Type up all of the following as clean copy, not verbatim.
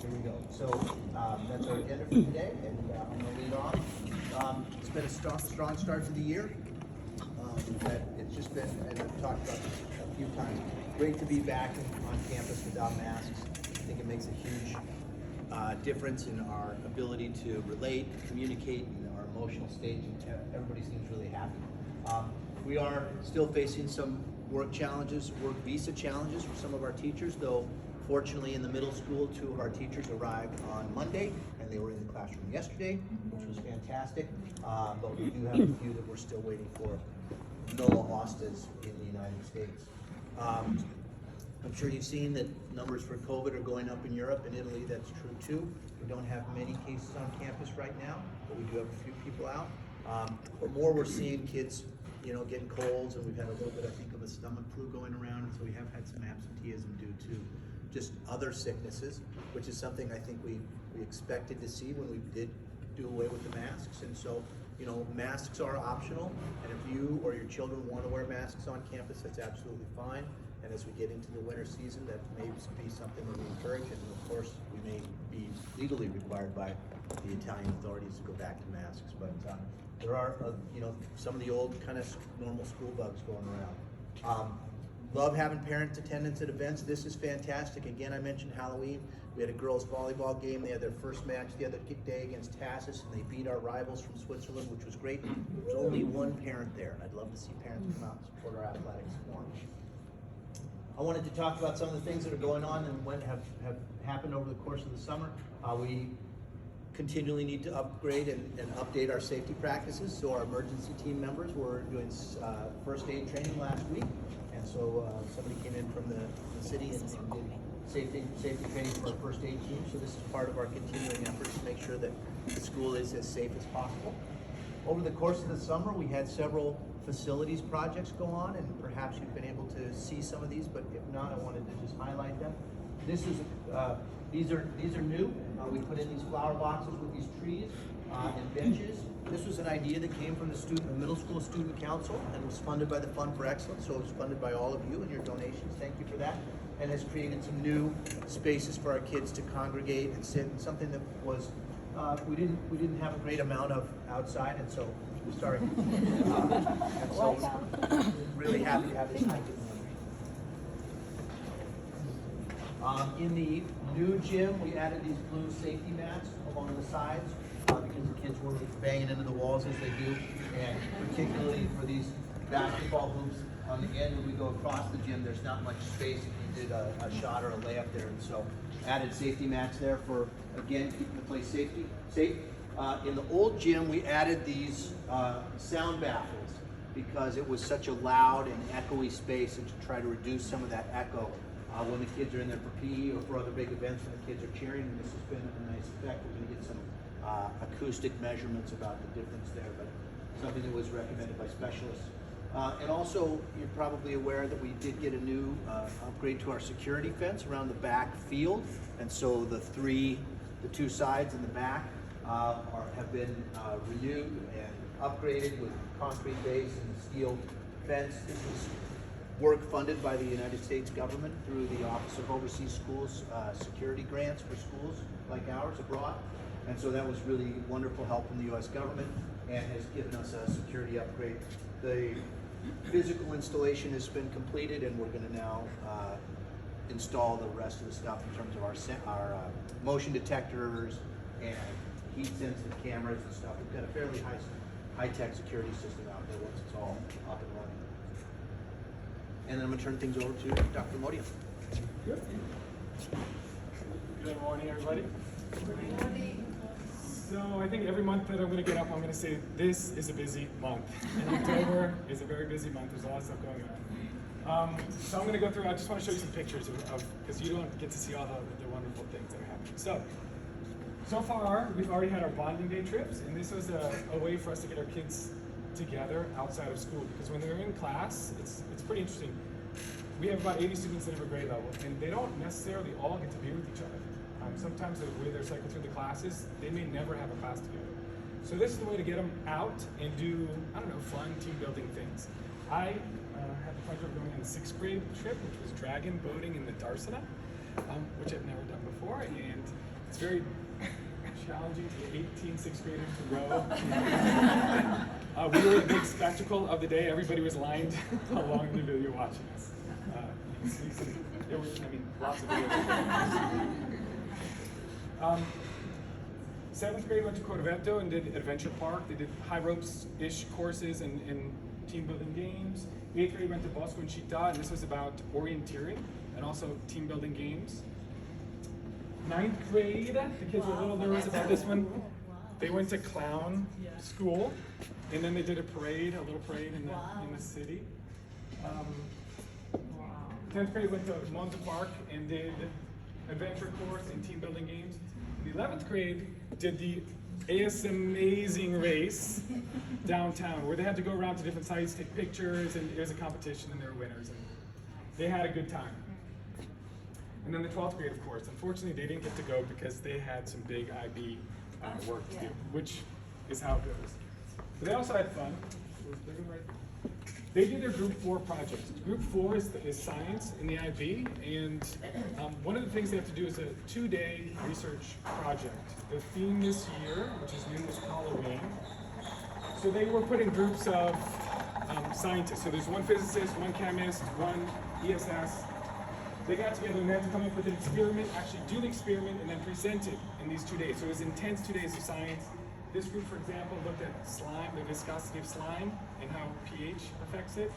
Here we go. So that's our agenda for today, and I'm going to lead off. It's been a strong start to the year. It's just been, as I've talked about a few times, great to be back on campus without masks. I think it makes a huge difference in our ability to relate, communicate, and our emotional state. Everybody seems really happy. We are still facing some work challenges, work visa challenges for some of our teachers, though fortunately in the middle school, 2 of our teachers arrived on Monday, and they were in the classroom yesterday, which was fantastic. But we do have a few that we're still waiting for NOLA hostas in the United States. I'm sure you've seen that numbers for COVID are going up in Europe and Italy. That's true too. We don't have many cases on campus right now, but we do have a few people out. But more, we're seeing kids, getting colds, and we've had a little bit, I think, of a stomach flu going around. So we have had some absenteeism due to just other sicknesses, which is something I think we expected to see when we did do away with the masks. And so, masks are optional, and if you or your children want to wear masks on campus, that's absolutely fine. And as we get into the winter season, that may be something that we encourage, and of course, we may be legally required by the Italian authorities to go back to masks. But there are, some of the old kind of normal school bugs going around. Love having parent attendance at events. This is fantastic. Again, I mentioned Halloween. We had a girls volleyball game. They had their first match the other day against Tassis, and they beat our rivals from Switzerland, which was great. There was only one parent there, and I'd love to see parents come out and support our athletics more. I wanted to talk about some of the things that are going on and have happened over the course of the summer. We continually need to upgrade and update our safety practices. So our emergency team members were doing first aid training last week. And so somebody came in from the city and did safety training for our first aid team. So this is part of our continuing efforts to make sure that the school is as safe as possible. Over the course of the summer, we had several facilities projects go on, and perhaps you've been able to see some of these, but if not, I wanted to just highlight them. This is these are new. We put in these flower boxes with these trees and benches. This was an idea that came from the middle school student council and was funded by the Fund for Excellence. So it was funded by all of you and your donations. Thank you for that. And has created some new spaces for our kids to congregate and sit. And something that was we didn't have a great amount of outside, and so we started. And so really happy to have this night. In the new gym, we added these blue safety mats along the sides because the kids were banging into the walls as they do, and particularly for these basketball hoops on the end when we go across the gym, there's not much space if you did a shot or a layup there, and so added safety mats there for, again, keeping the place safe. In the old gym, we added these sound baffles because it was such a loud and echoey space, and to try to reduce some of that echo when the kids are in there for PE or for other big events when the kids are cheering. And this has been a nice effect. We're going to get some acoustic measurements about the difference there, but something that was recommended by specialists. And also, you're probably aware that we did get a new upgrade to our security fence around the back field, and so the 2 sides in the back have been renewed and upgraded with concrete base and steel fence. This is work funded by the United States government through the Office of Overseas Schools security grants for schools like ours abroad. And so that was really wonderful help from the U.S. government and has given us a security upgrade. The physical installation has been completed, and we're going to now install the rest of the stuff in terms of our motion detectors and heat sensitive cameras and stuff. We've got a fairly high-tech security system out there once it's all up and running. And then I'm going to turn things over to Dr. Modia. Good morning, everybody. Good morning. So I think every month that I'm going to get up, I'm going to say this is a busy month. And October is a very busy month. There's a lot of stuff going on. So I'm going to go through. I just want to show you some pictures of because you don't get to see all the wonderful things that are happening. So far we've already had our bonding day trips, and this was a way for us to get our kids together outside of school, because when they're in class, it's pretty interesting. We have about 80 students at every grade level, and they don't necessarily all get to be with each other. Sometimes the way they're cycled through the classes, they may never have a class together. So this is the way to get them out and do, fun team building things. I had the pleasure of going on the 6th grade trip, which was dragon boating in the Darsena, which I've never done before, and very challenging to get 18 sixth graders to row. We were the big spectacle of the day. Everybody was lined along the video watching us. There were, lots of videos. Seventh grade went to Corvento and did Adventure Park. They did high ropes-ish courses and team building games. Eighth grade went to Bosco and Chita, and this was about orienteering and also team building games. Ninth grade, the kids were a little nervous about this one. They went to clown school, and then they did a little parade in the city. 10th grade went to Monza Park and did adventure course and team building games. The 11th grade did the amazing race downtown, where they had to go around to different sites, take pictures, and it was a competition, and they were winners, and they had a good time. And then the 12th grade, of course, unfortunately they didn't get to go because they had some big IB work to do, which is how it goes. But they also had fun. They did their Group 4 project. Group 4 is science in the IB, and one of the things they have to do is a 2-day research project. The theme this year, which is new, is Halloween. So they were put in groups of scientists. So there's one physicist, one chemist, one ESS. They got together and they had to come up with an experiment, actually do the experiment, and then present it in these 2 days. So it was intense 2 days of science. This group, for example, looked at slime, the viscosity of slime, and how pH affects it.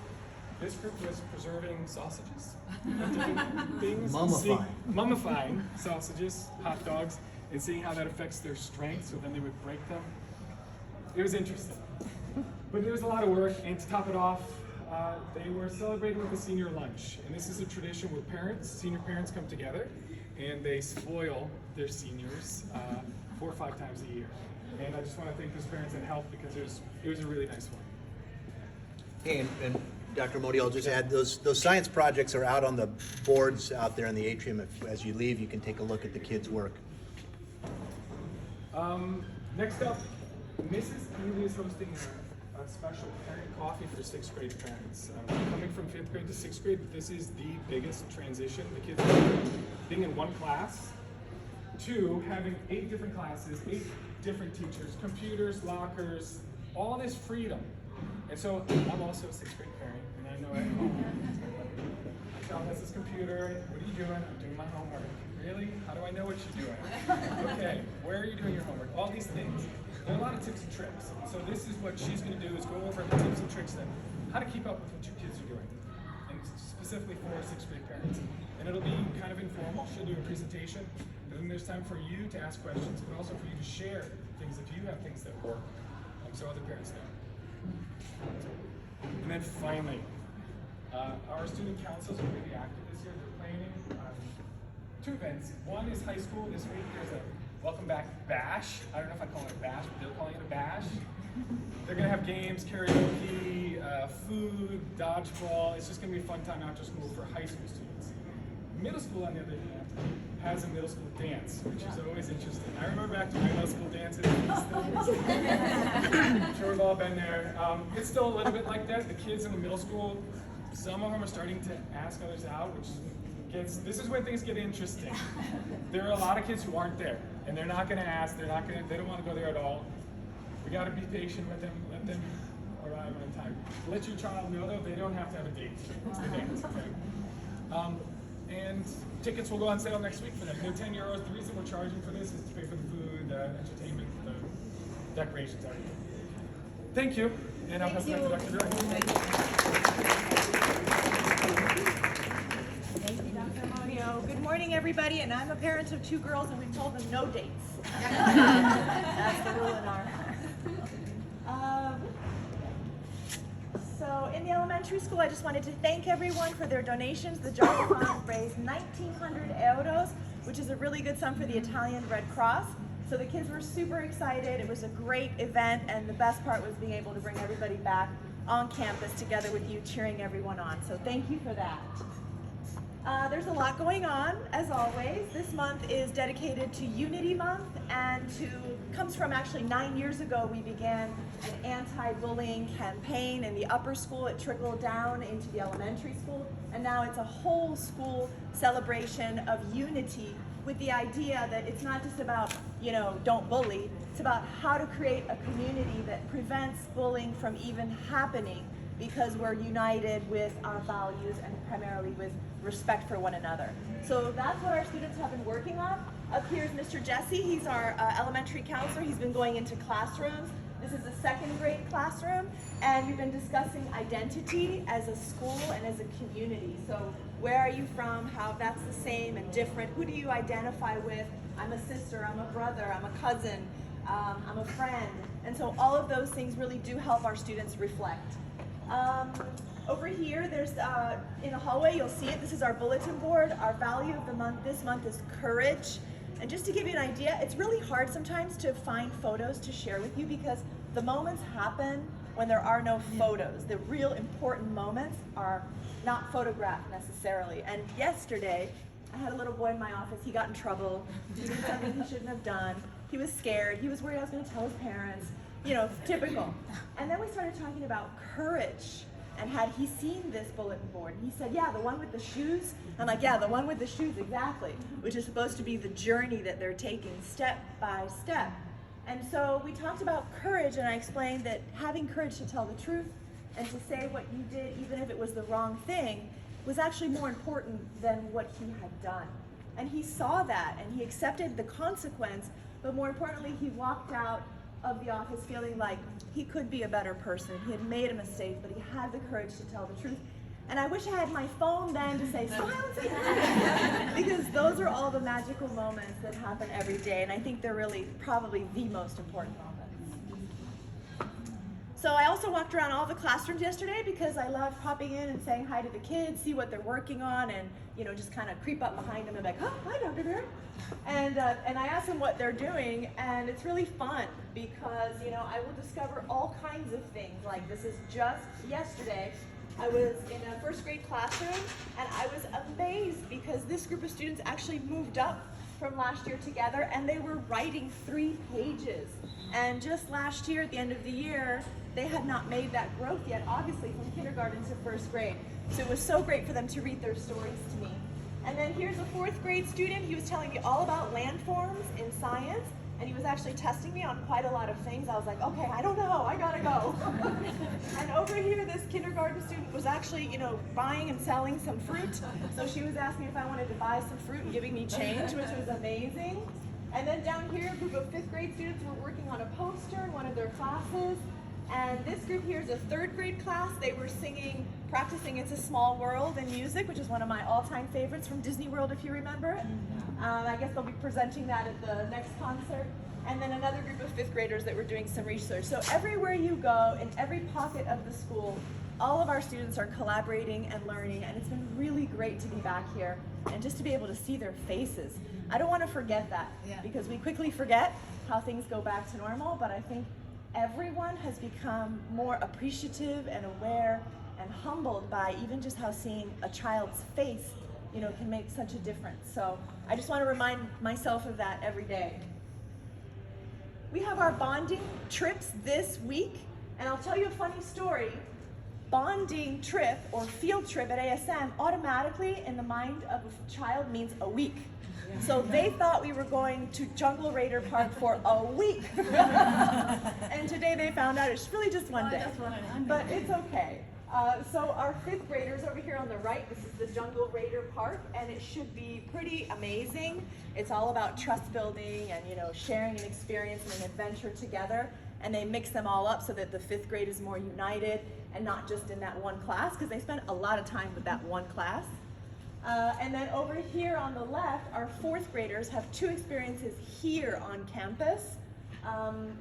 This group was preserving sausages, different things. Mummifying sausages, hot dogs, and seeing how that affects their strength, so then they would break them. It was interesting. But there was a lot of work, and to top it off, they were celebrating with a senior lunch. And this is a tradition where senior parents come together, and they spoil their seniors 4 or 5 times a year. And I just want to thank those parents that helped, because it was a really nice one. Hey, and Dr. Modi, I'll just add, those science projects are out on the boards out there in the atrium. As you leave, you can take a look at the kids' work. Next up, Mrs. Ely is hosting a special parent coffee for 6th grade parents. Coming from 5th grade to 6th grade, this is the biggest transition. The kids are being in one class to having 8 different classes, 8 different teachers, computers, lockers, all this freedom. And so I'm also a 6th grade parent, and I know at home, my child has this computer. What are you doing? I'm doing my homework. Really? How do I know what you're doing? Okay, where are you doing your homework? All these things. There are a lot of tips and tricks. So this is what she's going to do, is go over the tips and tricks then, how to keep up with what your kids are doing, and specifically for 6th grade parents. And it'll be kind of informal. She'll do a presentation, and then there's time for you to ask questions, but also for you to share things if you have things that work, so other parents know. And then finally, our student councils are really active this year. They're planning 2 events. One is high school. This week there's a welcome back bash. I don't know if I call it a bash, but they're calling it a bash. They're gonna have games, karaoke, food, dodgeball. It's just gonna be a fun time after school for high school students. Middle school, on the other hand, has a middle school dance, which is always interesting. I remember back to my middle school dances. I'm sure we've all been there. It's still a little bit like that. The kids in the middle school, some of them are starting to ask others out, which this is when things get interesting. There are a lot of kids who aren't there, and they're not going to ask. They don't want to go there at all. We got to be patient with them. Let them arrive on time. Let your child know, though, they don't have to have a date. It's the dance, okay? And tickets will go on sale next week for them. They're €10. The reason we're charging for this is to pay for the food, the entertainment, the decorations, everything. Thank you, and I'll pass it back to Dr. Gray. Thank you, Dr. Monio. Good morning, everybody, and I'm a parent of 2 girls, and we told them no dates. That's the rule in our house. So in the elementary school, I just wanted to thank everyone for their donations. The Jolly Fund raised 1,900 euros, which is a really good sum for the Italian Red Cross. So the kids were super excited. It was a great event, and the best part was being able to bring everybody back on campus together with you, cheering everyone on. So thank you for that. There's a lot going on, as always. This month is dedicated to Unity Month, and comes from actually 9 years ago. We began an anti-bullying campaign in the upper school. It trickled down into the elementary school, and now it's a whole school celebration of unity with the idea that it's not just about, don't bully, it's about how to create a community that prevents bullying from even happening because we're united with our values and primarily with respect for one another. So that's what our students have been working on. Up here is Mr. Jesse. He's our elementary counselor. He's been going into classrooms. This is a second grade classroom, and we've been discussing identity as a school and as a community. So where are you from, how that's the same and different, who do you identify with? I'm a sister, I'm a brother, I'm a cousin, I'm a friend. And so all of those things really do help our students reflect. Over here, there's in the hallway, you'll see it. This is our bulletin board. Our value of the month this month is courage. And just to give you an idea, it's really hard sometimes to find photos to share with you because the moments happen when there are no photos. The real important moments are not photographed necessarily. And yesterday, I had a little boy in my office. He got in trouble. He did something he shouldn't have done. He was scared. He was worried I was going to tell his parents. Typical. And then we started talking about courage. And had he seen this bulletin board? And he said, yeah, the one with the shoes. I'm like, yeah, the one with the shoes, exactly. Which is supposed to be the journey that they're taking step by step. And so we talked about courage, and I explained that having courage to tell the truth and to say what you did, even if it was the wrong thing, was actually more important than what he had done. And he saw that, and he accepted the consequence, but more importantly, he walked out of the office feeling like he could be a better person. He had made a mistake, but he had the courage to tell the truth. And I wish I had my phone then to say, silence it, because those are all the magical moments that happen every day, and I think they're really probably the most important moments. So I also walked around all the classrooms yesterday because I love popping in and saying hi to the kids, see what they're working on, and just kind of creep up behind them and be like, oh, hi, Dr. Bear. And I ask them what they're doing, and it's really fun because I will discover all kinds of things. Like this is just yesterday. I was in a first grade classroom, and I was amazed because this group of students actually moved up from last year together, and they were writing 3 pages. And just last year, at the end of the year, they had not made that growth yet, obviously, from kindergarten to first grade. So it was so great for them to read their stories to me. And then here's a 4th grade student. He was telling me all about landforms in science, and he was actually testing me on quite a lot of things. I was like, okay, I don't know, I gotta go. And over here, this kindergarten student was actually, buying and selling some fruit. So she was asking if I wanted to buy some fruit and giving me change, which was amazing. And then down here, a group of 5th grade students were working on a poster in one of their classes. And this group here is a 3rd grade class. They were practicing It's a Small World in music, which is one of my all-time favorites from Disney World, if you remember it. I guess they'll be presenting that at the next concert. And then another group of 5th graders that were doing some research. So everywhere you go, in every pocket of the school, all of our students are collaborating and learning, and it's been really great to be back here and just to be able to see their faces. I don't want to forget that because we quickly forget how things go back to normal, but I think everyone has become more appreciative and aware and humbled by even just how seeing a child's face, can make such a difference. So I just want to remind myself of that every day. We have our bonding trips this week, and I'll tell you a funny story. Bonding trip or field trip at ASM automatically in the mind of a child means a week. So they thought we were going to Jungle Raider Park for a week. And today they found out it's really just one day. But it's okay. So our 5th graders over here on the right, this is the Jungle Raider Park, and it should be pretty amazing. It's all about trust building and sharing an experience and an adventure together. And they mix them all up so that the 5th grade is more united and not just in that one class, because they spend a lot of time with that one class. And then over here on the left, our 4th graders have 2 experiences here on campus.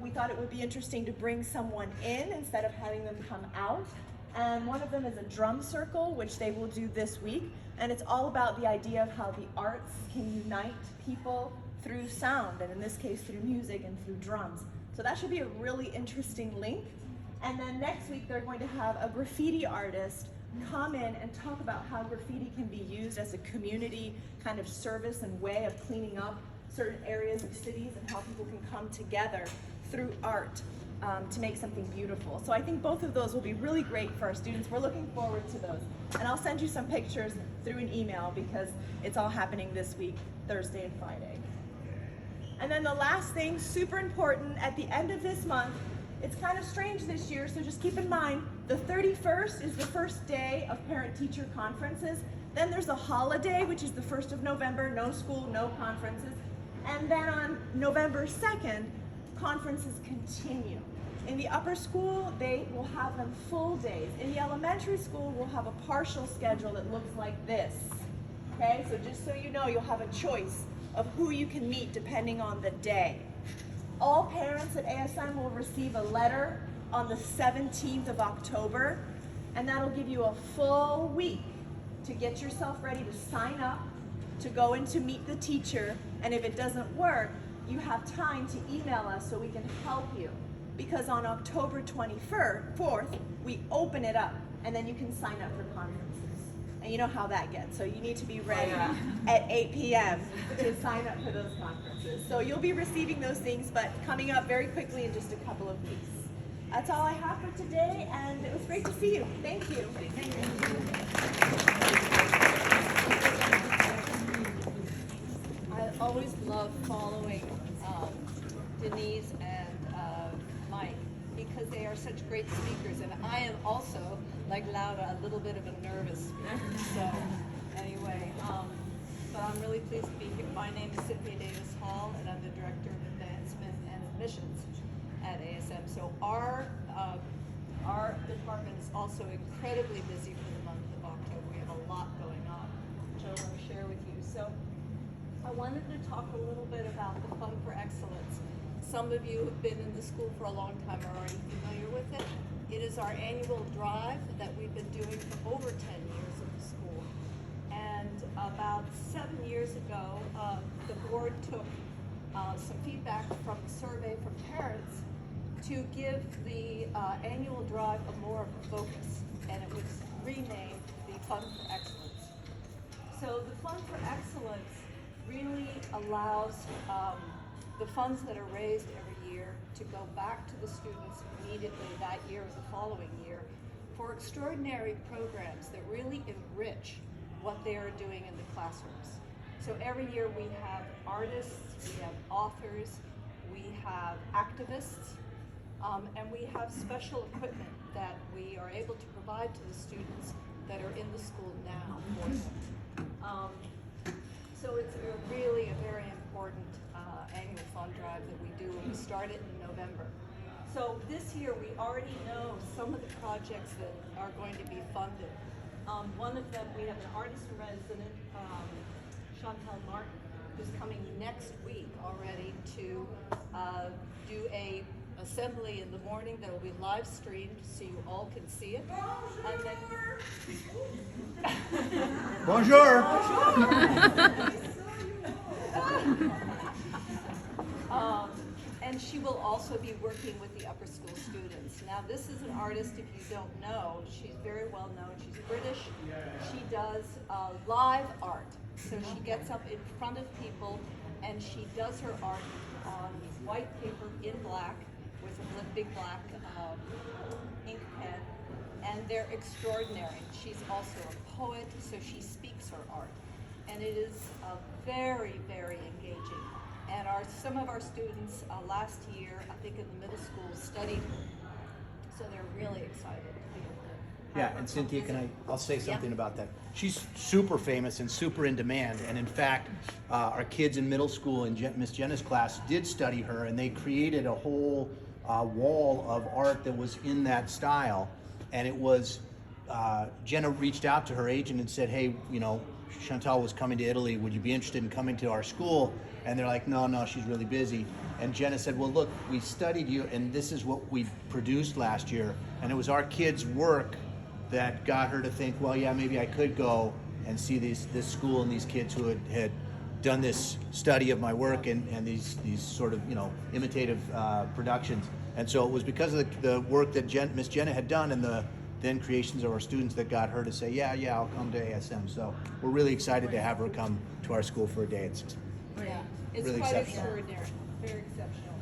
We thought it would be interesting to bring someone in instead of having them come out. And one of them is a drum circle, which they will do this week. And it's all about the idea of how the arts can unite people through sound, and in this case, through music and through drums. So that should be a really interesting link. And then next week, they're going to have a graffiti artist come in and talk about how graffiti can be used as a community kind of service and way of cleaning up certain areas of cities and how people can come together through art. to make something beautiful. So I think both of those will be really great for our students. We're looking forward to those. And I'll send you some pictures through an email because it's all happening this week, Thursday and Friday. And then the last thing, super important, at the end of this month, it's kind of strange this year, so just keep in mind, the 31st is the first day of parent-teacher conferences. Then there's a holiday, which is the 1st of November, no school, no conferences. And then on November 2nd, conferences continue. In the upper school, they will have them full days. In the elementary school, we'll have a partial schedule that looks like this. Okay, so just so you know, you'll have a choice of who you can meet depending on the day. All parents at ASM will receive a letter on the 17th of October, and that'll give you a full week to get yourself ready to sign up, to go in to meet the teacher, and if it doesn't work, you have time to email us so we can help you. Because on October 24th, we open it up, and then you can sign up for conferences. And you know how that gets, so you need to be ready at 8 p.m. to sign up for those conferences. So you'll be receiving those things, but coming up very quickly in just a couple of weeks. That's all I have for today, and it was great to see you. Thank you. I always love following Denise and Mike because they are such great speakers, and I am also, like Laura, a little bit of a nervous speaker. So anyway, but I'm really pleased to be here. My name is Cynthia Davis Hall, and I'm the Director of Advancement and Admissions at ASM. So our department is also incredibly busy for the month of October. We have a lot going on, which I want to share with you. So I wanted to talk a little bit about the Fund for Excellence. Some of you who've been in the school for a long time are already familiar with it. It is our annual drive that we've been doing for over 10 years at the school. And about 7 years ago, the board took some feedback from the survey from parents to give the annual drive a more of a focus, and it was renamed the Fund for Excellence. So the Fund for Excellence really allows the funds that are raised every year to go back to the students immediately that year or the following year for extraordinary programs that really enrich what they are doing in the classrooms. So every year we have artists, we have authors, we have activists, and we have special equipment that we are able to provide to the students that are in the school now for them. So it's really a very important annual fund drive that we do, and we start it in November. So this year we already know some of the projects that are going to be funded. One of them, we have an artist in resident, Chantal Martin, who's coming next week already to do a assembly in the morning that will be live streamed so you all can see it. And then Bonjour. And she will also be working with the upper school students. Now this is an artist, if you don't know, she's very well known. She's British. She does live art. So she gets up in front of people and she does her art on white paper in black with a big black ink pen. And they're extraordinary. She's also a poet, so she speaks her art. And it is very, very engaging. And some of our students last year, I think in the middle school, studied her. So they're really excited to be able to have Yeah, her and Cynthia, come I'll say something Yeah. about that. She's super famous and super in demand. And in fact, our kids in middle school in Miss Jenna's class did study her, and they created a whole wall of art that was in that style. And it was, Jenna reached out to her agent and said, hey, you know, Chantal was coming to Italy. Would you be interested in coming to our school? And they're like, no, she's really busy. And Jenna said, well, look, we studied you, and this is what we produced last year. And it was our kids' work that got her to think, well, yeah, maybe I could go and see this school and these kids who had done this study of my work and these sort of, you know, imitative productions. And so it was because of the work that Miss Jenna had done and the then creations of our students that got her to say, yeah, I'll come to ASM. So we're really excited to have her come to our school for a day. It's Yeah, it's really quite exceptional. extraordinary, very exceptional.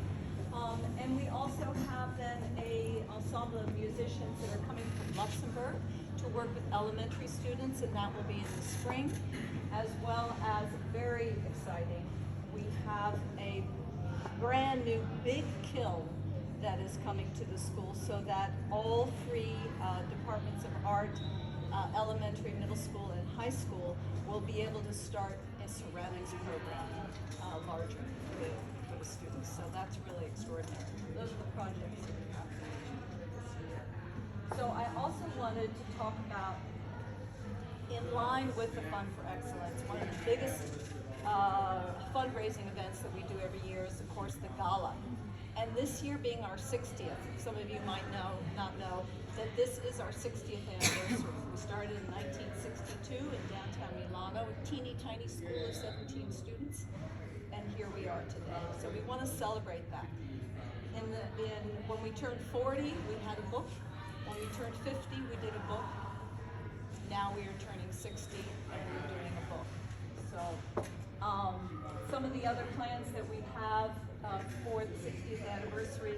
And we also have then a ensemble of musicians that are coming from Luxembourg to work with elementary students, and that will be in the spring, as well as very exciting. We have a brand new big kiln that is coming to the school, so that all three departments of art, elementary, middle school, and high school, will be able to start a ceramics program larger for the students. So that's really extraordinary. Those are the projects that we have this year. So I also wanted to talk about, in line with the Fund for Excellence, one of the biggest fundraising events that we do every year is, of course, the gala. And this year being our 60th, some of you might not know that this is our 60th anniversary. We started in 1962 in downtown Milano, a teeny tiny school of 17 students, and here we are today. So we want to celebrate that. When we turned 40, we had a book. When we turned 50, we did a book. Now we are turning 60 and we're doing a book. So some of the other plans that we have for the 60th anniversary,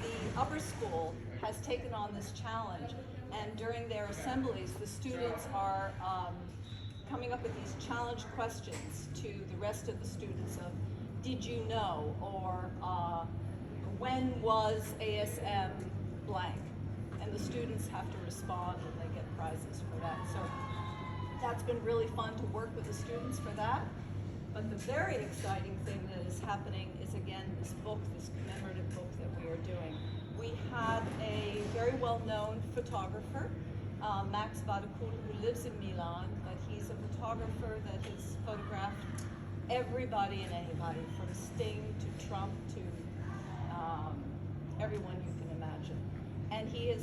the upper school has taken on this challenge, and during their assemblies, the students are coming up with these challenge questions to the rest of the students of, did you know, or when was ASM blank? And the students have to respond and they get prizes for that. So that's been really fun to work with the students for that. But the very exciting thing that is happening is, again, this book, this commemorative book that we are doing. We have a very well-known photographer, Max Vadakul, who lives in Milan, but he's a photographer that has photographed everybody and anybody, from Sting to Trump to everyone you can imagine. And he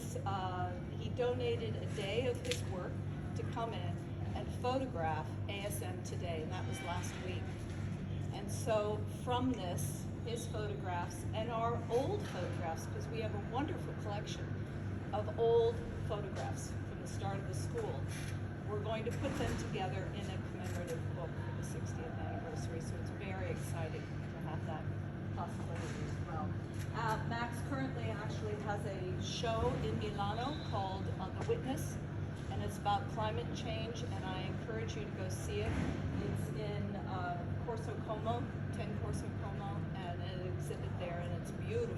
donated a day of his work to come in and photograph ASM today, and that was last week. And so from this, his photographs and our old photographs, because we have a wonderful collection of old photographs from the start of the school, we're going to put them together in a commemorative book for the 60th anniversary. So it's very exciting to have that possibility as well. Max currently actually has a show in Milano called The Witness, and it's about climate change, and I encourage you to go see it. It's in Corso Como, 10 Corso Como, and an exhibit there, and it's beautiful.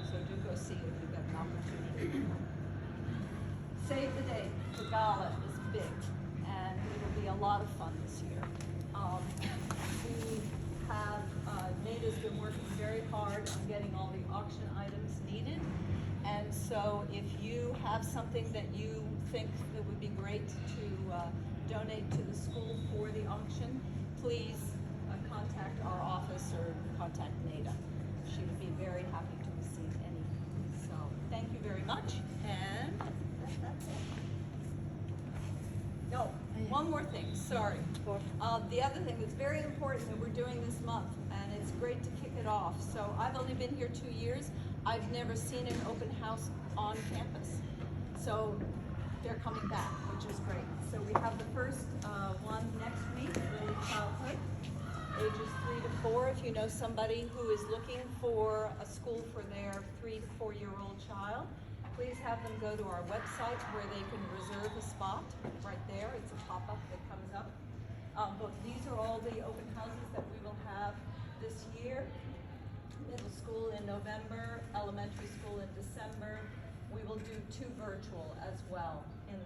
So do go see it if you get an opportunity. Save the Date, the gala is big, and it will be a lot of fun this year. Nada's been working very hard on getting all the auction items needed, and so if you have something that you think that would be great to donate to the school for the auction, please contact our office or contact Nada. She would be very happy to receive any. So thank you very much, and that's it. No, one more thing, sorry. The other thing that's very important that we're doing this month, and it's great to kick it off. So I've only been here 2 years. I've never seen an open house on campus. So they're coming back, which is great. So we have the first one next week, early childhood, ages 3 to 4. If you know somebody who is looking for a school for their 3 to 4-year-old child, please have them go to our website where they can reserve a spot right there. It's a pop-up that comes up. But these are all the open houses that we will have this year. Middle school in November, elementary school in December. We will do 2 virtual as well in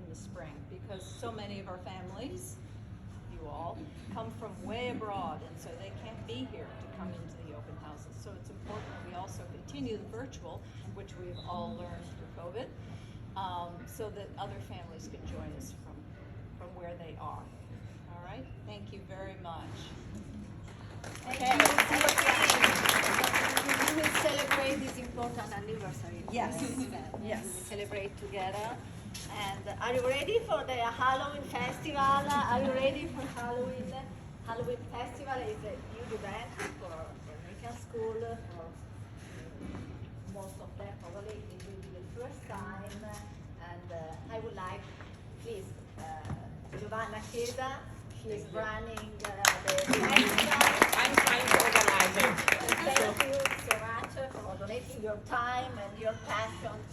the spring, because so many of our families, you all, come from way abroad, and so they can't be here to come into the open houses. So it's important that we also continue the virtual, which we've all learned through COVID, so that other families can join us from where they are. All right, thank you very much. Okay. We will celebrate this important anniversary. Yes. Yes. We will celebrate together. And are you ready for the Halloween festival? Are you ready for Halloween? Halloween festival is a huge event for American school. For most of them, probably it will be the first time. And I would like, please, Giovanna Chiesa. She's running the festival. I'm trying to organize it. Thank you so much.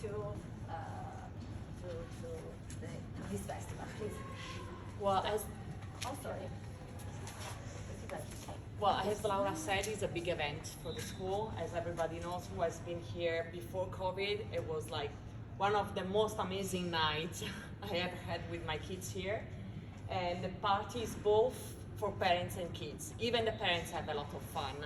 to this festival, please. Well, as Oh, sorry. well, as Laura said, it's a big event for the school. As everybody knows who has been here before COVID, it was like one of the most amazing nights I ever had with my kids here. And the party is both for parents and kids. Even the parents have a lot of fun.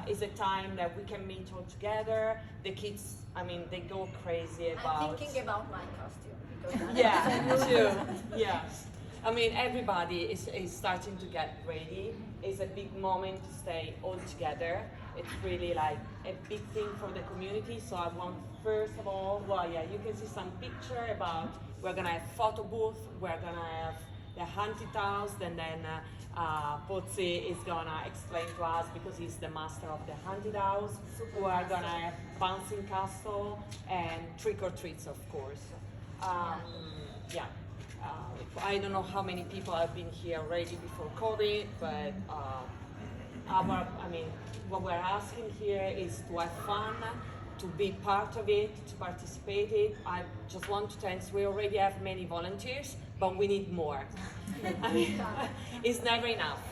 It's a time that we can meet all together. The kids, I mean, they go crazy about... I'm thinking about my costume because Yeah, too. Yeah. I mean, everybody is starting to get ready. It's a big moment to stay all together. It's really like a big thing for the community. So I want, first of all, well, yeah, you can see some picture about, we're gonna have photo booth, we're gonna have the haunted house, and then Pozzi is gonna explain to us, because he's the master of the haunted house. We're gonna have bouncing castle and trick or treats, of course. Yeah. I don't know how many people have been here already before COVID, but what we're asking here is to have fun, to be part of it, to participate in it. I just want to thank, we already have many volunteers, but we need more. I mean, it's never enough.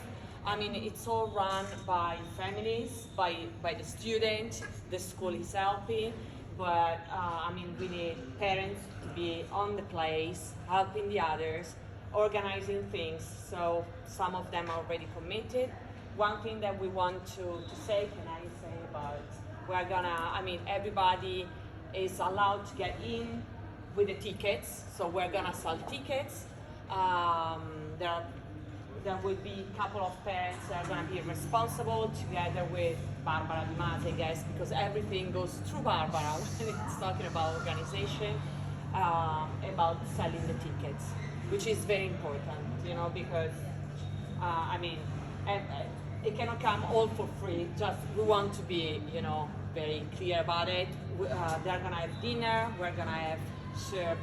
I mean, it's all run by families, by the students, the school is helping, but I mean, we need parents to be on the place, helping the others, organizing things. So some of them are already committed. One thing that we want to say, can I say about, we're gonna, I mean, everybody is allowed to get in with the tickets, so we're gonna sell tickets. There will be a couple of parents that are going to be responsible together with Barbara Di Masi, I guess, because everything goes through Barbara when it's talking about organization, about selling the tickets, which is very important, you know, because, I mean, it cannot come all for free, just we want to be, you know, very clear about it. They're going to have dinner, we're going to have served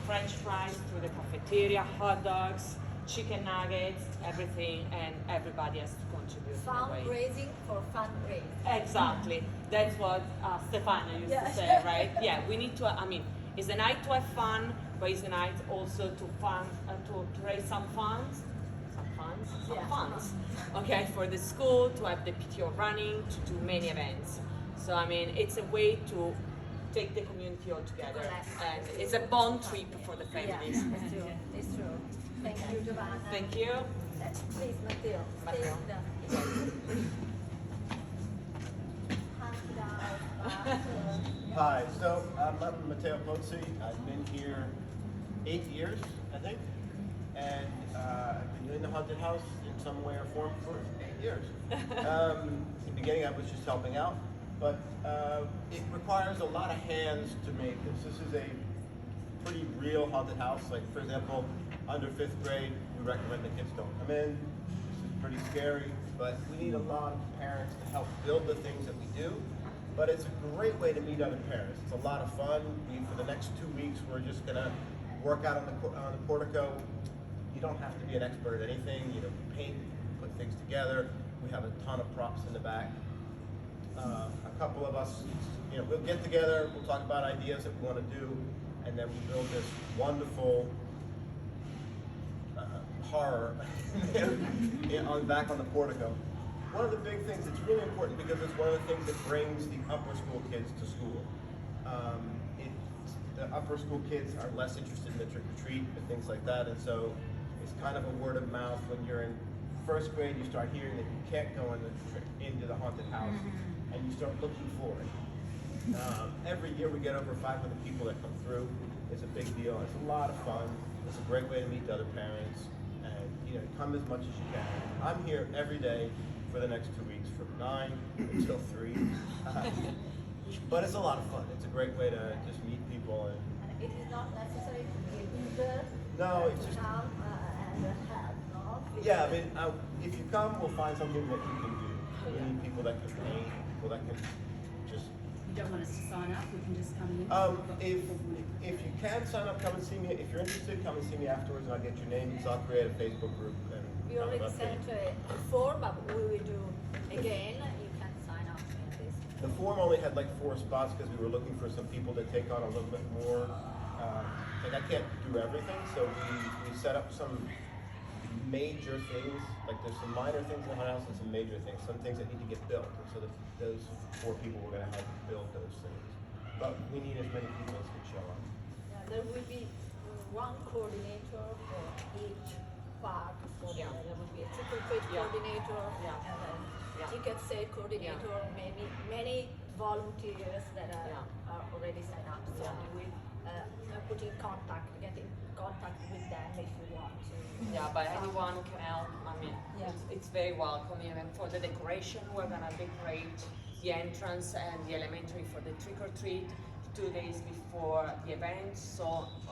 French fries through the cafeteria, hot dogs, chicken nuggets, everything, and everybody has to contribute. Fundraising for fundraising. Exactly. That's what Stefano used to say, right? Yeah, we need to, I mean, it's a night to have fun, but it's a night also to raise some funds, okay, for the school, to have the PTO running, to do many events. So, I mean, it's a way to take the community all together, and it's a bond trip for the families. Yeah, it's true. It's true. Thank you, Giovanna. Thank you. Please, Matteo. Matteo. Hi, so I'm Matteo Pozzi. I've been here 8 years, I think, and I've been doing the haunted house in some way or form for 8 years. In the beginning, I was just helping out, but it requires a lot of hands to make this. This is a pretty real haunted house. Like, for example, under 5th grade, we recommend the kids don't come in. This is pretty scary, but we need a lot of parents to help build the things that we do. But it's a great way to meet other parents. It's a lot of fun. For the next 2 weeks, we're just gonna work out on the portico. You don't have to be an expert at anything. You know, paint, put things together. We have a ton of props in the back. A couple of us, you know, we'll get together. We'll talk about ideas that we want to do, and then we build this wonderful horror back on the portico. One of the big things that's really important, because it's one of the things that brings the upper school kids to school. The upper school kids are less interested in the trick-or-treat and things like that, and so it's kind of a word of mouth. When you're in 1st grade, you start hearing that you can't go into the haunted house, and you start looking for it. Every year we get over 500 people that come through. It's a big deal. It's a lot of fun. It's a great way to meet the other parents, and you know, come as much as you can. I'm here every day for the next 2 weeks, from 9 until 3. But it's a lot of fun. It's a great way to just meet people. And it is not necessary to be a leader. No, it's just come and help. No? Yeah, I mean, if you come, we'll find something that you can do. We need people that can paint, people that can just. You don't want us to sign up, we can just come in? If you can sign up, come and see me. If you're interested, come and see me afterwards, and I'll get your name. So I'll create a Facebook group. And We already sent a form, but we will do again. You can sign up in this. The form only had like 4 spots because we were looking for some people to take on a little bit more. Like I can't do everything, so we set up some major things. Like there's some minor things in the house and some major things. Some things that need to get built, and so those 4 people were going to help build those things. But we need as many people as can show up. Yeah, there will be one coordinator for each part. So Yeah. there will be a trick-or-treat Yeah. coordinator Yeah. and then Yeah. ticket sale coordinator, maybe many volunteers that Yeah. are already signed up. So Yeah. we will put in contact, get in contact with them if you want to. Yeah, but anyone who can help, I mean, Yeah. it's very welcome. Even for the decoration, we're gonna decorate the entrance and the elementary for the trick or treat 2 days before the event. So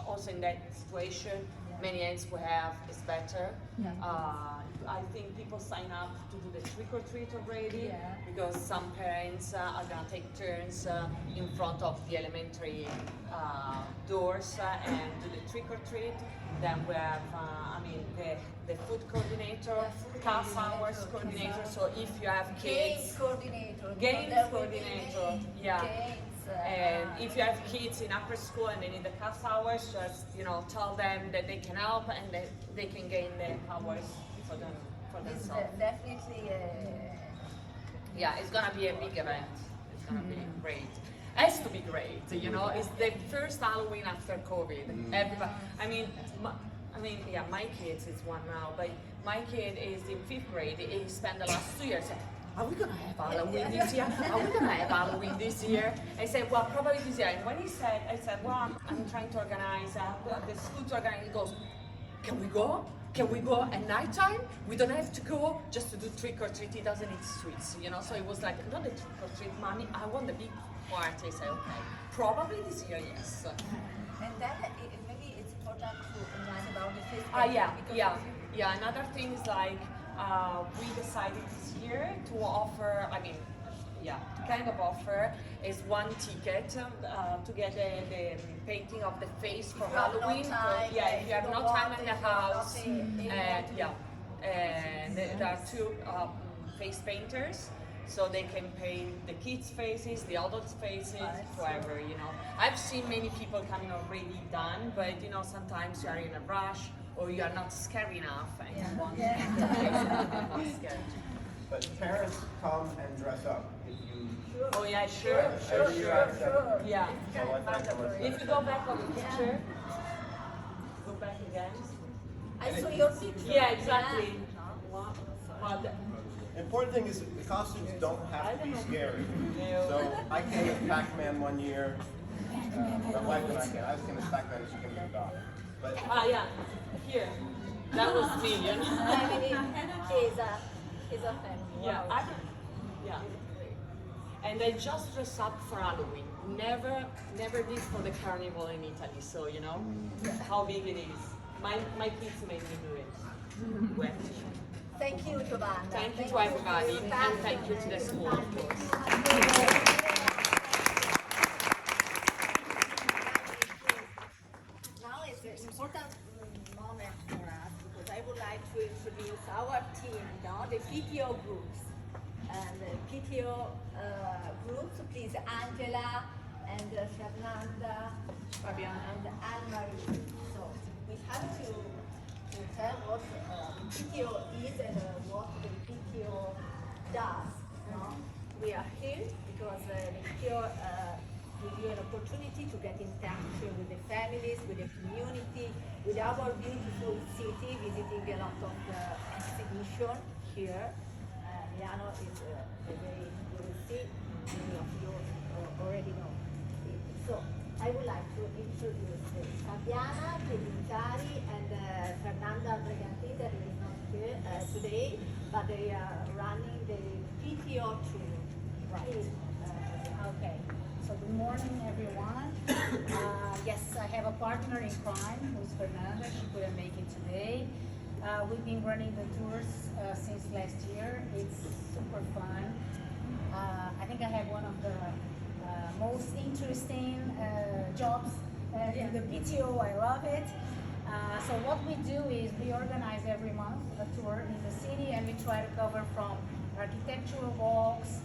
also in that situation, many ends we have is better. I think people sign up to do the trick or treat already because some parents are gonna take turns in front of the elementary doors and do the trick or treat. Then we have, the food coordinator, class hours coordinator. So if you have Games kids, coordinator. because Games there will be coordinator, many yeah. Games, and if you have kids in upper school and they need the class hours, just tell them that they can help and that they can gain the hours for it's themselves. definitely Yeah, it's gonna be a big event. It's gonna be great. Has to be great, It's the first Halloween after COVID. Everybody, my kids is one now, but my kid is in 5th grade. He spent the last 2 years. Are we gonna have Halloween this year? Are we gonna have Halloween this year? I said, well, probably this year. And when I said, well, I'm trying to organize the school to organize. He goes, can we go? Can we go at nighttime? We don't have to go just to do trick or treat. He doesn't eat sweets, So it was like, not the trick or treat, mommy. I want the big party. I said, okay, probably this year, yes. and then maybe it's important to remind about the Facebook. Yeah. Another thing is like we decided this year to offer. Kind of offer is one ticket to get the painting of the face for Halloween. If you have no time in the house, and there are 2 face painters. So they can paint the kids' faces, the adults' faces, whoever, I've seen many people coming already done, but sometimes you are in a rush or you are not scary enough and you want to scared. But parents come and dress up. If you Oh yeah, sure. Yeah. my wife and I come and If you go back on the picture, go back again. I saw your picture. Yeah, exactly. But The important thing is that the costumes don't have to be scary. So I came as Pac-Man one year. My wife and I came as Pac-Man and she came as a dog. But yeah, here. That was me, He's a fan. Yeah, Wow. yeah. And I just dress up for Halloween. Never did for the carnival in Italy. So how big it is. My kids made me do it. Well, Thank you, Giovanna. thank you to everybody, and thank you to the school, of course. Now it's an important moment for us because I would like to introduce our team, the PTO groups. And the PTO groups, please, Angela and Fernanda and Anne-Marie. So we have to tell what PTO is and what the PTO does. No? We are here because the PTO give you an opportunity to get in touch with the families, with the community, with our beautiful city, visiting a lot of the exhibition here. Milano is a very good city, many of you already know. So I would like to introduce Fabiana Pedicari and Fernanda Briganti, that is not here today, but they are running the PTO tour. Right. Okay, so good morning, everyone. Yes, I have a partner in crime, who's Fernanda. She couldn't make it today. We've been running the tours since last year. It's super fun. I think I have one of the most interesting jobs in the PTO. I love it. So what we do is we organize every month a tour in the city, and we try to cover from architectural walks,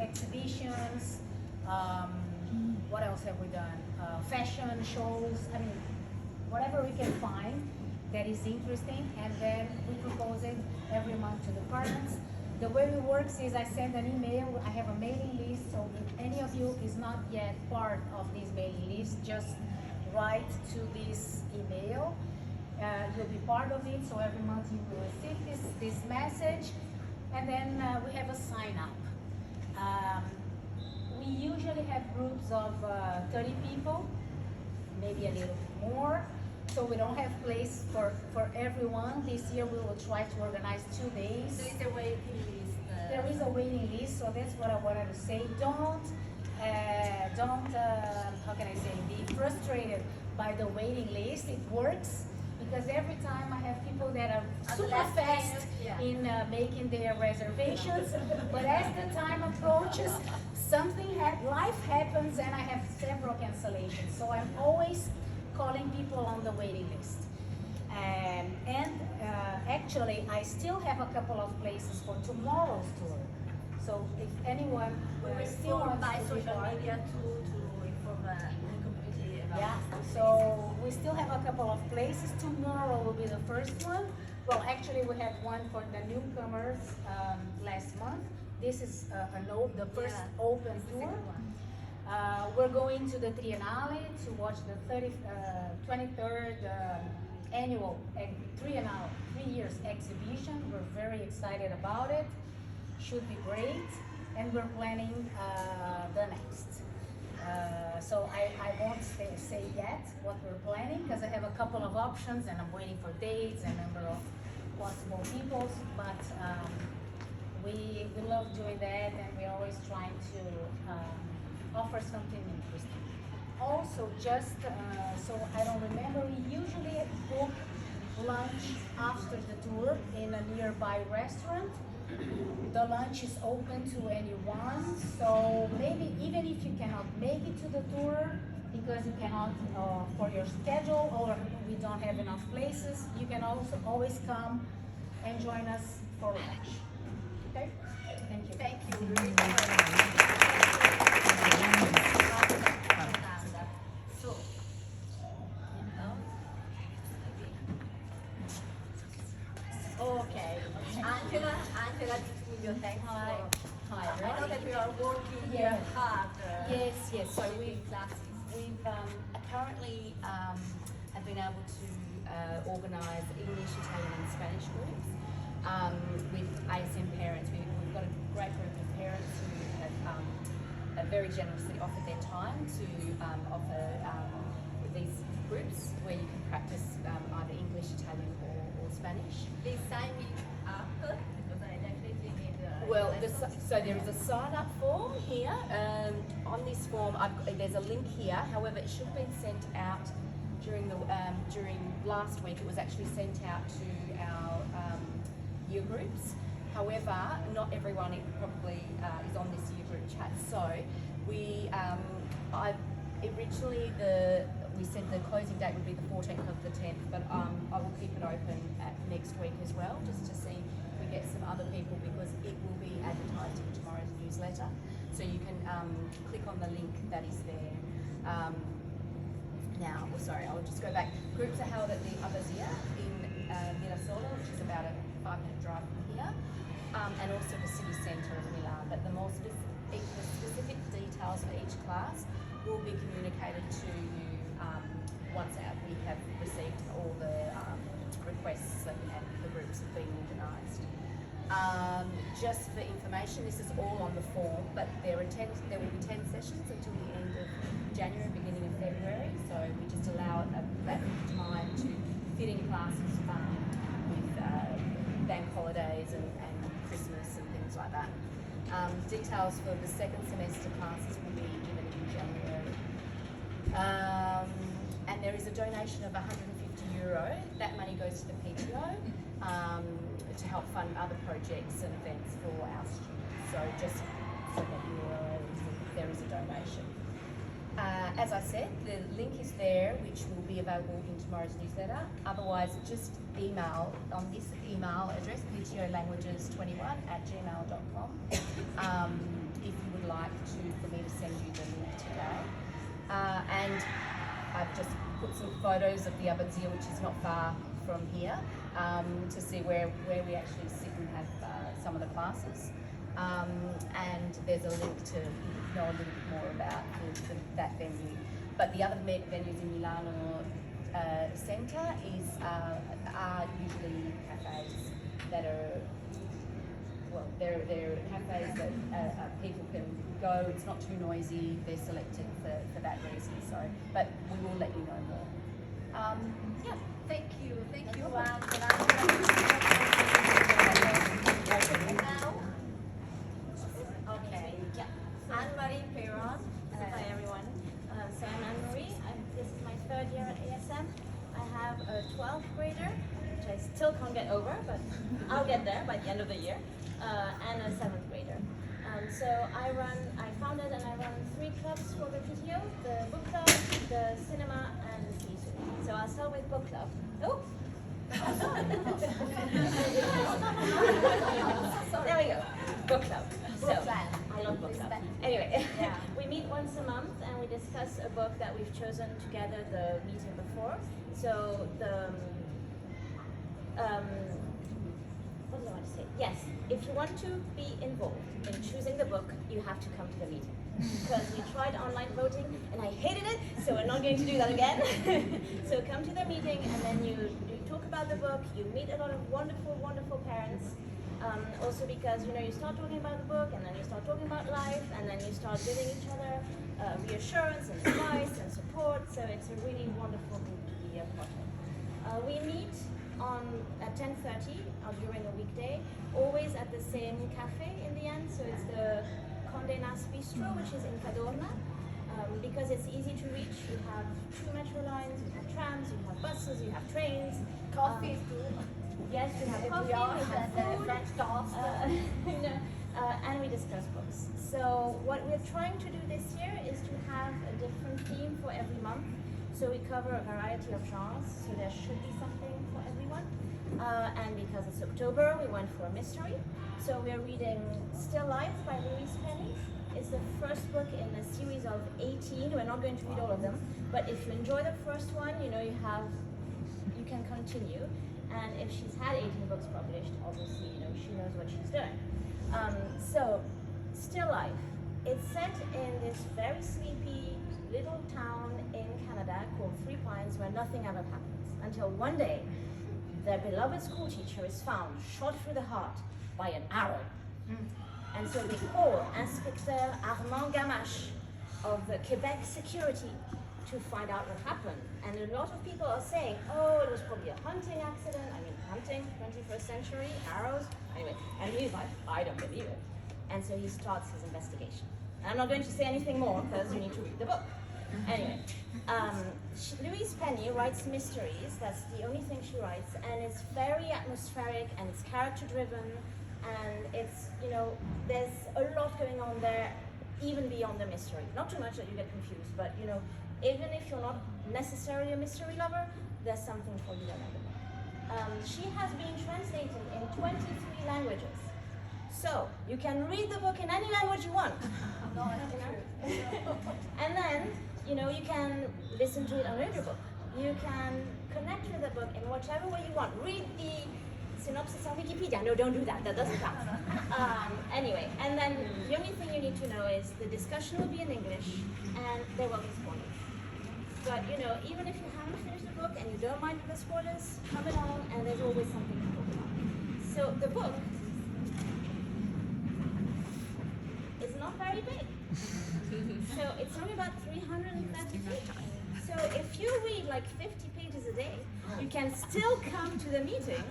exhibitions, What else have we done? Fashion shows, I mean, whatever we can find that is interesting, and then we propose it every month to the parents. The way it works is I send an email, I have a mailing list, so if any of you is not yet part of this mailing list, just write to this email. You'll be part of it, so every month you will receive this message, and then we have a sign up. We usually have groups of 30 people, maybe a little bit more, so we don't have place for everyone. This year we will try to organize 2 days. So it's a waiting list. There is a waiting list, so that's what I wanted to say. Don't, how can I say, be frustrated by the waiting list. It works because every time I have people that are super fast in making their reservations, but as the time approaches, life happens, and I have several cancellations. So I'm always calling people on the waiting list. Actually, I still have a couple of places for tomorrow's tour. So if anyone still wants by to be social part, media to inform the community about yeah. this. So we still have a couple of places. Tomorrow will be the first one. Well, actually, we had one for the newcomers last month. This is the first open tour. We're going to the Triennale to watch the 23rd annual Triennale 3 years exhibition. We're very excited about it. Should be great, and we're planning the next. So I won't say yet what we're planning because I have a couple of options and I'm waiting for dates and number of possible people. But we love doing that, and we're always trying to offer something interesting. Also, just so I don't remember, we usually book lunch after the tour in a nearby restaurant. The lunch is open to anyone, so maybe even if you cannot make it to the tour because you cannot for your schedule or we don't have enough places, you can also always come and join us for lunch. Okay? Thank you. Thank you. So, okay. Angela, just give your thanks for. I know that you are working hard. Yes. So with classes. we've currently have been able to organise English, Italian and Spanish groups with ASM parents. We've got a great group of parents who have very generously offered their time to offer these groups where you can practice either English, Italian or Spanish. Please sign me up because I definitely need. Well, so there is a sign-up form here. On this form, there's a link here. However, it should have been sent out during last week. It was actually sent out to our year groups. However, not everyone probably is on this year group chat. So we originally we said the closing date would be the 14th of the 10th, but I will keep it open at next week as well, just to see if we get some other people, because it will be advertised in tomorrow's newsletter. So you can click on the link that is there. I'll just go back. Groups are held at the Abazia in Mirasola, which is about a 5-minute drive from here, and also the city centre of Milan. But the specific details for each class will be communicated to you once we have received all the requests and the groups have been organised. Just for information, this is all on the form, but there will be 10 sessions until the end of January, beginning of February. So we just allow that time to fit in classes with bank holidays and Christmas and things like that. Details for the second semester classes will be given in January. And there is a donation of €150. That money goes to the PTO to help fund other projects and events for our students. So just so that you are aware, there is a donation. As I said, the link is there, which will be available in tomorrow's newsletter. Otherwise, just email on this email address, ptolanguages21@gmail.com, if you would like for me to send you the link today. And I've just put some photos of the Abbazia, which is not far from here, to see where we actually sit and have some of the classes. And there's a link to know a little bit more about that venue. But the other venues in Milano Centre are usually cafes that are, well, they're cafes that people can go. It's not too noisy. They're selected for that reason. So, but we will let you know more. Yeah. Thank you, Anne. Now, okay, yeah. Anne-Marie Perron. Hi everyone. So I'm Anne-Marie. This is my third year at ASM. I have a 12th grader, which I still can't get over, but I'll get there by the end of the year, and a 7th grader. So I founded and I run 3 clubs for the PTO: the book club, the cinema, and the ski school. So I'll start with book club. Oh! There we go. Book club. So, I love book club. Anyway, we meet once a month and we discuss a book that we've chosen together the meeting before. So what do I want to say? Yes, if you want to be involved in choosing the book, you have to come to the meeting. Because we tried online voting and I hated it, so we're not going to do that again. So come to the meeting and then you talk about the book, you meet a lot of wonderful, wonderful parents. Also because, you know, you start talking about the book and then you start talking about life and then you start giving each other reassurance and advice and support. So it's a really wonderful group to be a part of. We meet at 10:30 during a weekday, always at the same cafe in the end. So it's the Conde Nast Bistro, which is in Cadorna. Because it's easy to reach. You have 2 metro lines, you have trams, you have buses, you have trains. Coffee too. Yes, we have coffee, we have food, French toast. and we discuss books. So what we're trying to do this year is to have a different theme for every month. So we cover a variety of genres, so there should be something for everyone. And because it's October, we went for a mystery. So we're reading Still Life by Louise Penny. It's the first book in a series of 18. We're not going to read all of them, but if you enjoy the first one, you know you can continue. And if she's had 18 books published, obviously, you know, she knows what she's doing. So, Still Life. It's set in this very sleepy little town in Canada called Three Pines where nothing ever happens. Until one day, their beloved school teacher is found shot through the heart by an arrow. And so they call Inspector Armand Gamache of the Quebec Security to find out what happened. And a lot of people are saying, oh, it was probably a hunting accident. I mean, hunting, 21st century, arrows. Anyway, and he's like, I don't believe it. And so he starts his investigation. And I'm not going to say anything more because you need to read the book. Anyway, Louise Penny writes mysteries. That's the only thing she writes. And it's very atmospheric and it's character driven. And it's, you know, there's a lot going on there, even beyond the mystery. Not too much that you get confused, but, you know, even if you're not necessarily a mystery lover, there's something for you in the book. She has been translated in 23 languages. So, you can read the book in any language you want. And then, you know, you can listen to it on audiobook. You can connect with the book in whichever way you want. Read the synopsis on Wikipedia. No, don't do that. That doesn't count. Anyway, and then the only thing you need to know is the discussion will be in English and there will be spoilers. But, you know, even if you haven't finished the book and you don't mind the spoilers, come along and there's always something to talk about. So the book is not very big. So it's only about 330 pages. So if you read like 50 pages a day, you can still come to the meeting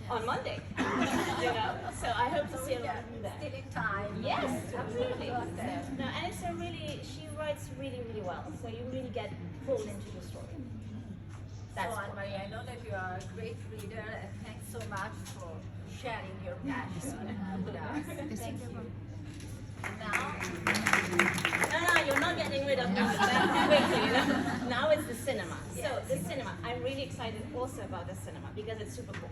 on Monday. You know? So I hope to see a lot of you there. Still in time. Yes, absolutely. No, and it's a really, she writes really, really well. So you really get pulled into the story. That's So Anne-Marie, I know that you are a great reader and thanks so much for sharing your passion with us. Thank you. And now, No, you're not getting rid of me that quickly. You know? Now it's the cinema. So the cinema, I'm really excited also about the cinema because it's super cool.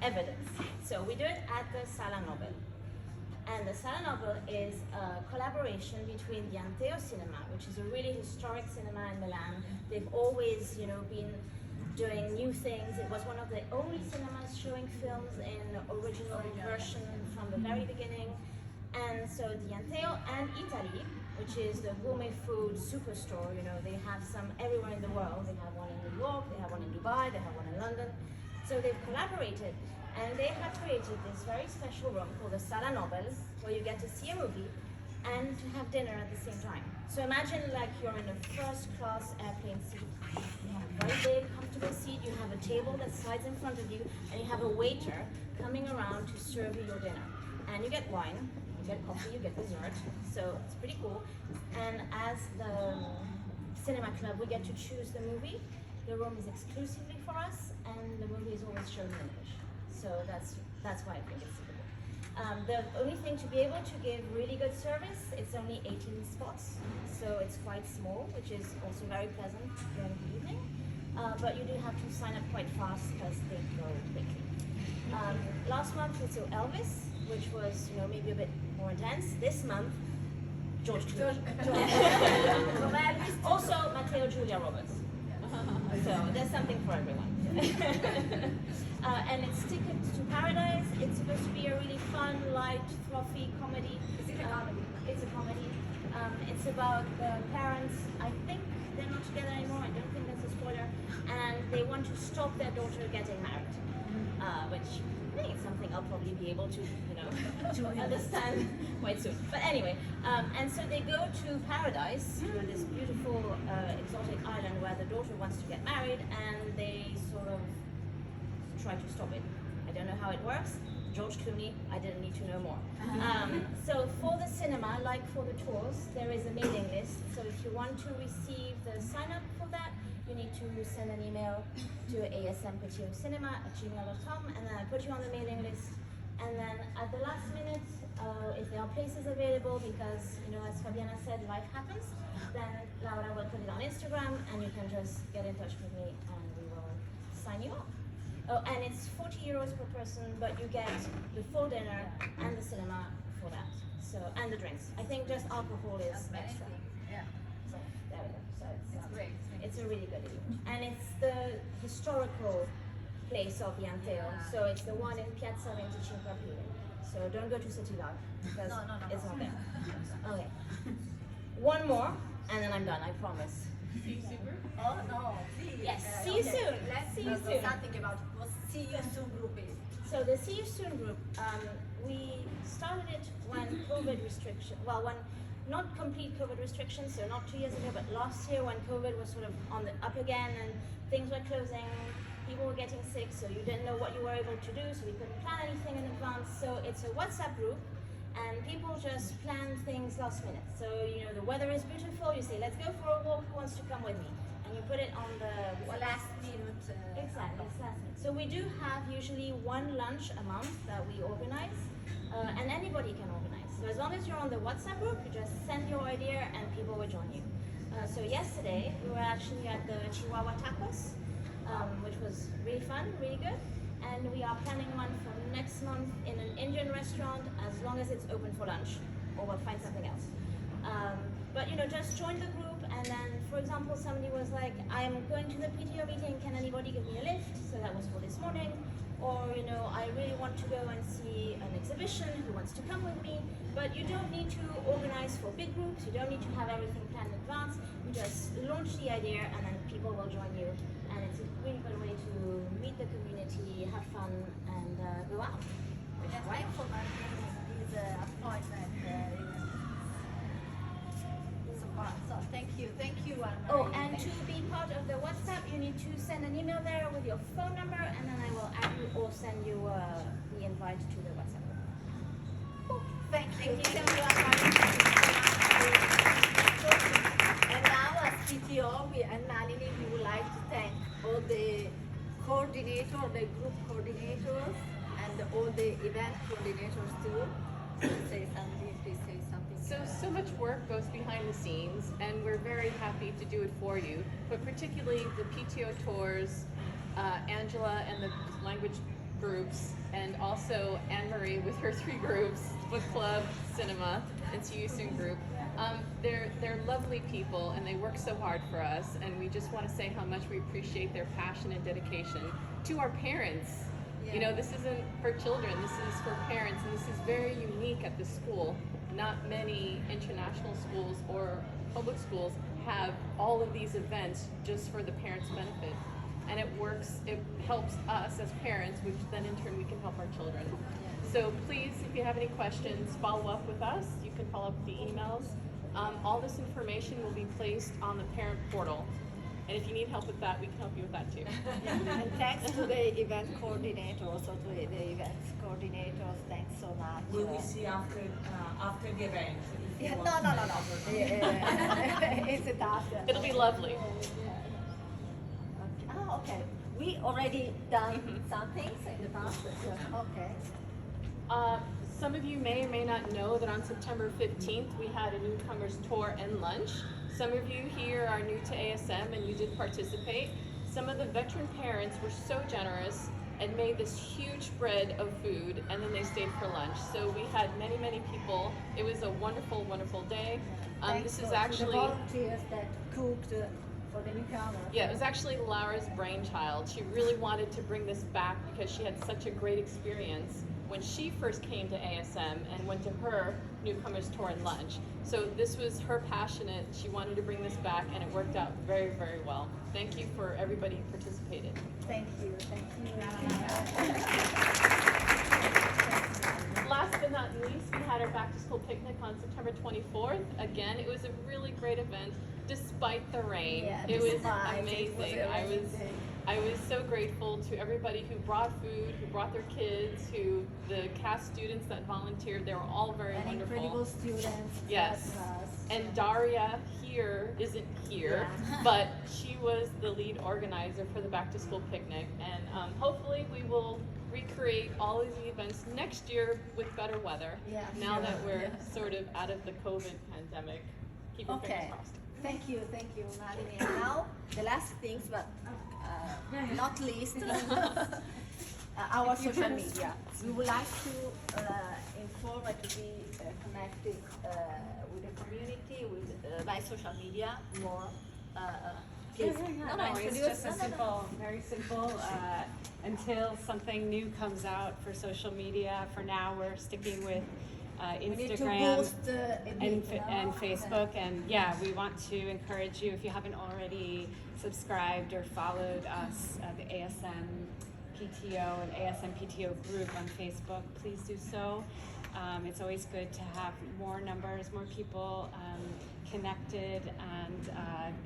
Evidence. So we do it at the Sala Nobel. And the Sala Novel is a collaboration between the Anteo Cinema, which is a really historic cinema in Milan. They've always, been doing new things. It was one of the only cinemas showing films in original version from the very beginning. And so the Anteo and Italy, which is the gourmet food superstore, they have some everywhere in the world. They have one in New York, they have one in Dubai, they have one in London. So they've collaborated, and they have created this very special room called the Sala Novel, where you get to see a movie and to have dinner at the same time. So imagine like you're in a first class airplane seat. You have a very big, comfortable seat, you have a table that slides in front of you, and you have a waiter coming around to serve you your dinner. And you get wine, you get coffee, you get dessert, so it's pretty cool. And as the cinema club, we get to choose the movie. The room is exclusively for us, and the movie is always shown in English. So that's why I think it's suitable. The only thing, to be able to give really good service, it's only 18 spots, so it's quite small, which is also very pleasant during the evening. But you do have to sign up quite fast because they go quickly. Last month we saw Elvis, which was maybe a bit more intense. This month, George Clooney. Also Matteo Julia Roberts. So there's something for everyone. And it's Ticket to Paradise. It's supposed to be a really fun, light, fluffy comedy. It's a comedy. It's about the parents. I think they're not together anymore. I don't think that's a spoiler. And they want to stop their daughter getting married, which I think is something I'll probably be able to, to understand quite soon. But anyway, and so they go to paradise, to this beautiful exotic island where the daughter wants to get married, and they sort of try to stop it. I don't know how it works. George Clooney, I didn't need to know more. So for the cinema, like for the tours, there is a mailing list. So if you want to receive the sign up for that, you need to send an email to asmptocinema@gmail.com, and then I put you on the mailing list. And then at the last minute, if there are places available, because as Fabiana said, life happens, then Laura will put it on Instagram, and you can just get in touch with me, and we will sign you up. Oh, and it's 40 euros per person, but you get the full dinner and the cinema for that. So, and the drinks. I think just alcohol is extra. Yeah. So there we go. So It's great. it's a really good event. And it's the historical place of the Anteo. So it's the one in Piazza 25 Aprile. So don't go to City Life because No. it's not there. Okay. One more, and then I'm done, I promise. Oh no. Yes, see you soon. Let's See you soon. something about what See You Soon group is. So the See You Soon group, we started it when COVID when not complete COVID restrictions, so not 2 years ago, but last year when COVID was sort of on the up again and things were closing, people were getting sick, so you didn't know what you were able to do, so we couldn't plan anything in advance. So it's a WhatsApp group, and people just plan things last minute. So the weather is beautiful, you say, let's go for a walk, who wants to come with me? And you put it on the Last minute. Exactly. So we do have usually one lunch a month that we organize, and anybody can organize. So as long as you're on the WhatsApp group, you just send your idea and people will join you. So yesterday we were actually at the Chihuahua Tacos, which was really fun, really good. And we are planning one for next month in an Indian restaurant, as long as it's open for lunch, or we'll find something else. But just join the group, and then, for example, somebody was like, I'm going to the PTO meeting, can anybody give me a lift? So that was for this morning. Or, I really want to go and see an exhibition, who wants to come with me? But you don't need to organize for big groups, you don't need to have everything planned in advance. You just launch the idea, and then people will join you. And it's a really good way to meet the community, have fun, and go out. That's right for my this appointment. So thank you, Anne-Marie. Oh, and to be part of the WhatsApp, you need to send an email there with your phone number, and then I will add you or send you the invite to the WhatsApp group. Thank you. Thank you. And now as PTO, and Nalini, we would like to thank all the coordinators, the group coordinators, and all the event coordinators too. Say something, please say something. So much work goes behind the scenes, and we're very happy to do it for you. But particularly the PTO tours, Angela and the language groups, and also Anne-Marie with her 3 groups, book club, cinema, and CU student group. They're lovely people, and they work so hard for us, and we just want to say how much we appreciate their passion and dedication. To our parents, you know, this isn't for children, this is for parents, and this is very unique at the school. Not many international schools or public schools have all of these events just for the parents' benefit. And it works, it helps us as parents, which then in turn we can help our children. So please, if you have any questions, follow up with us. You can follow up with the emails. All this information will be placed on the parent portal. And if you need help with that, we can help you with that too. And thanks to the event coordinator, also to the events coordinators, thanks so much. We will see after the event. If you Yeah, want no. to- It's a task. It'll be lovely. Oh, okay. We already done some things in the past. Okay. Some of you may or may not know that on September 15th we had a newcomers tour and lunch. Some of you here are new to ASM and you did participate. Some of the veteran parents were so generous and made this huge spread of food, and then they stayed for lunch. So we had many, many people. It was a wonderful, wonderful day. This is The actually, volunteers that cooked for the newcomers. yeah, it was actually Laura's brainchild. She really wanted to bring this back because she had such a great experience when she first came to ASM and went to her newcomers tour and lunch. So this was her passionate, she wanted to bring this back, and it worked out very, very well. Thank you for everybody who participated. Thank you. Last but not least, we had our back to school picnic on September 24th. Again, it was a really great event despite the rain. Yeah, it was despite, amazing. it was amazing. I was so grateful to everybody who brought food, who brought their kids, the CAS students that volunteered. They were all very And wonderful. incredible students. Yes. And Daria here isn't here, Yeah. but she was the lead organizer for the back to school picnic. And hopefully we will recreate all of the events next year with better weather. Yeah, now sure. that we're Yeah. sort of out of the COVID pandemic. Keep your Okay. fingers crossed. Thank you, Marini. And now the last things, but not least, our social media. We would like to inform and to be connected with the community with by social media more. Please. No, it's introduce- just a simple, very simple. Until something new comes out for social media, for now we're sticking with We need to Instagram boost a bit, and Facebook. And yeah, we want to encourage you, if you haven't already subscribed or followed us, the ASM PTO and ASM PTO group on Facebook, please do so. It's always good to have more numbers, more people connected, and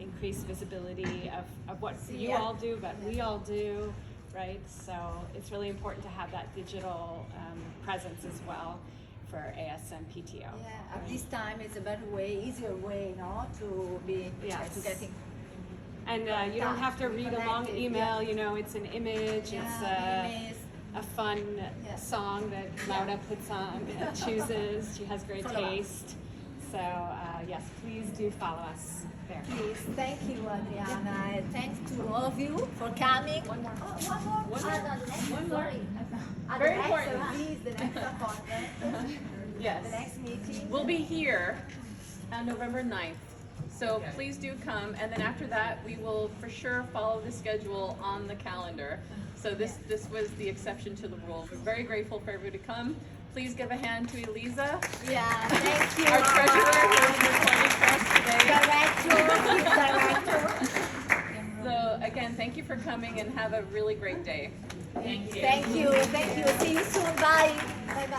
increase visibility of what you all do, but we all do, right? So it's really important to have that digital presence as well for ASM PTO. Yeah, at this time it's a better way, easier way, to be Yes. to getting. And you don't have to read a long Connected, email, you know, it's an image, it's a fun song that Laura puts on, chooses. She has great Follow up. taste. So yes, please do follow us there. Please, thank you, Adriana, and thanks to all of you for coming. One more. Very Very important. important. The next appointment. Yes. The next meeting. We'll be here on November 9th. So please do come, and then after that, we will for sure follow the schedule on the calendar. So this was the exception to the rule. We're very grateful for everybody to come. Please give a hand to Eliza, Yeah, thank you. our treasurer, who is appointed for us today. Director. So again, thank you for coming and have a really great day. Thank you. See you soon. Bye.